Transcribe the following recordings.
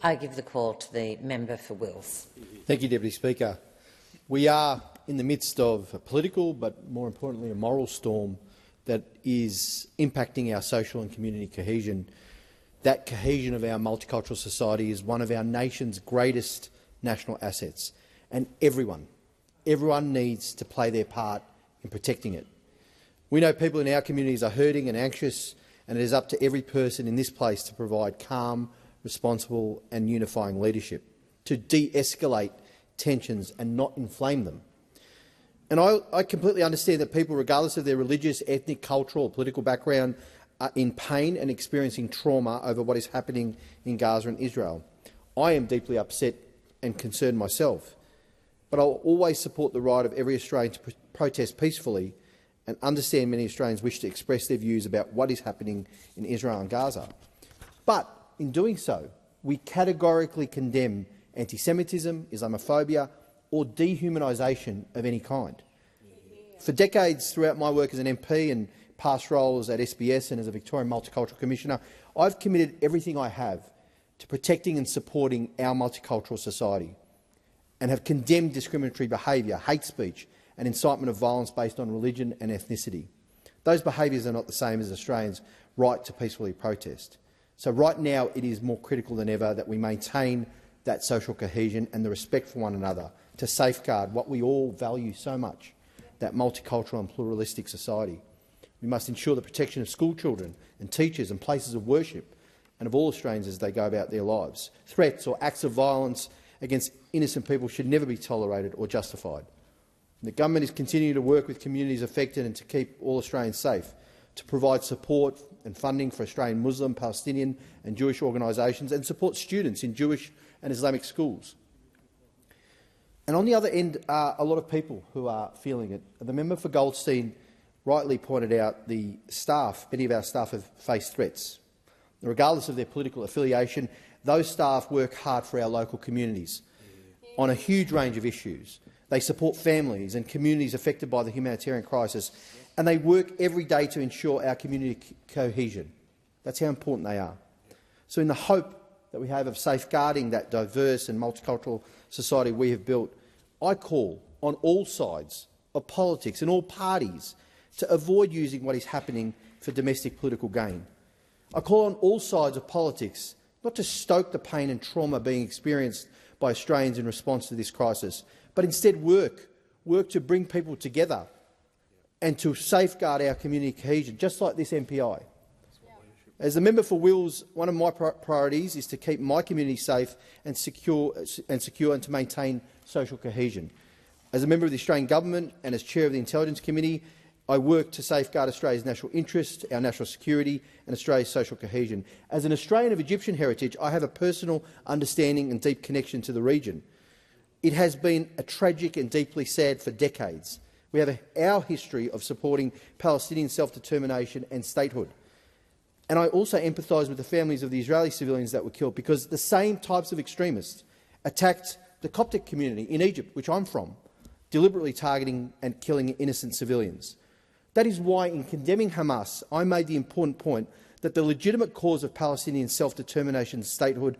I give the call to the member for Wills. Thank you, Deputy Speaker. We are in the midst of a political, but more importantly a moral storm that is impacting our social and community cohesion. That cohesion of our multicultural society is one of our nation's greatest national assets, and everyone needs to play their part in protecting it. We know people in our communities are hurting and anxious, and it is up to every person in this place to provide calm, responsible and unifying leadership, to de-escalate tensions and not inflame them. And I completely understand that people, regardless of their religious, ethnic, cultural or political background, are in pain and experiencing trauma over what is happening in Gaza and Israel. I am deeply upset and concerned myself, but I will always support the right of every Australian to protest peacefully and understand many Australians wish to express their views about what is happening in Israel and Gaza. But in doing so, we categorically condemn anti-Semitism, Islamophobia or dehumanisation of any kind. For decades throughout my work as an MP and past roles at SBS and as a Victorian Multicultural Commissioner, I've committed everything I have to protecting and supporting our multicultural society and have condemned discriminatory behaviour, hate speech and incitement of violence based on religion and ethnicity. Those behaviours are not the same as Australians' right to peacefully protest. So right now it is more critical than ever that we maintain that social cohesion and the respect for one another to safeguard what we all value so much, that multicultural and pluralistic society. We must ensure the protection of school children and teachers and places of worship and of all Australians as they go about their lives. Threats or acts of violence against innocent people should never be tolerated or justified. The government is continuing to work with communities affected and to keep all Australians safe, to provide support and funding for Australian Muslim, Palestinian and Jewish organisations and support students in Jewish and Islamic schools. And on the other end are a lot of people who are feeling it. The member for Goldstein rightly pointed out many of our staff have faced threats. Regardless of their political affiliation, those staff work hard for our local communities on a huge range of issues. They support families and communities affected by the humanitarian crisis, and they work every day to ensure our community cohesion. That's how important they are. So in the hope that we have of safeguarding that diverse and multicultural society we have built, I call on all sides of politics and all parties to avoid using what is happening for domestic political gain. I call on all sides of politics not to stoke the pain and trauma being experienced by Australians in response to this crisis, but instead work to bring people together and to safeguard our community cohesion, just like this MPI. As the member for Wills, one of my priorities is to keep my community safe and secure and to maintain social cohesion. As a member of the Australian Government and as Chair of the Intelligence Committee, I work to safeguard Australia's national interest, our national security and Australia's social cohesion. As an Australian of Egyptian heritage, I have a personal understanding and deep connection to the region. It has been a tragic and deeply sad for decades. We have our history of supporting Palestinian self-determination and statehood. And I also empathise with the families of the Israeli civilians that were killed, because the same types of extremists attacked the Coptic community in Egypt, which I'm from, deliberately targeting and killing innocent civilians. That is why, in condemning Hamas, I made the important point that the legitimate cause of Palestinian self-determination and statehood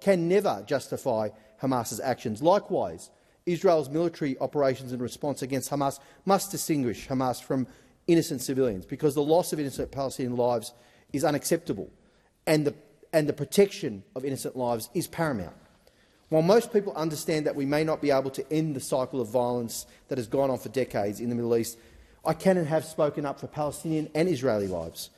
can never justify Hamas's actions. Likewise, Israel's military operations in response against Hamas must distinguish Hamas from innocent civilians, because the loss of innocent Palestinian lives is unacceptable, and the protection of innocent lives is paramount. While most people understand that we may not be able to end the cycle of violence that has gone on for decades in the Middle East, I can and have spoken up for Palestinian and Israeli lives,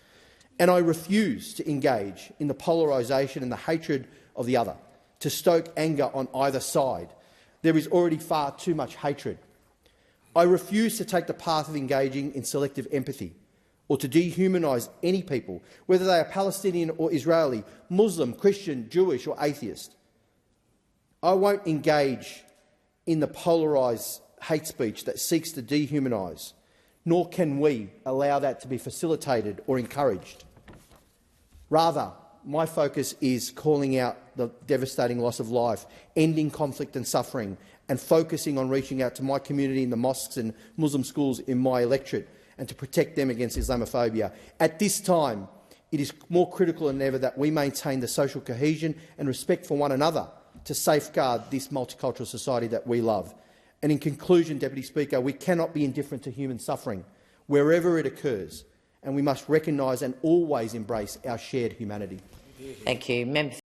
and I refuse to engage in the polarisation and the hatred of the other, to stoke anger on either side. There is already far too much hatred. I refuse to take the path of engaging in selective empathy or to dehumanise any people, whether they are Palestinian or Israeli, Muslim, Christian, Jewish or atheist. I won't engage in the polarised hate speech that seeks to dehumanise, nor can we allow that to be facilitated or encouraged. Rather, my focus is calling out the devastating loss of life, ending conflict and suffering, and focusing on reaching out to my community in the mosques and Muslim schools in my electorate and to protect them against Islamophobia. At this time, it is more critical than ever that we maintain the social cohesion and respect for one another to safeguard this multicultural society that we love. And in conclusion, Deputy Speaker, we cannot be indifferent to human suffering wherever it occurs, and we must recognise and always embrace our shared humanity. Thank you. Member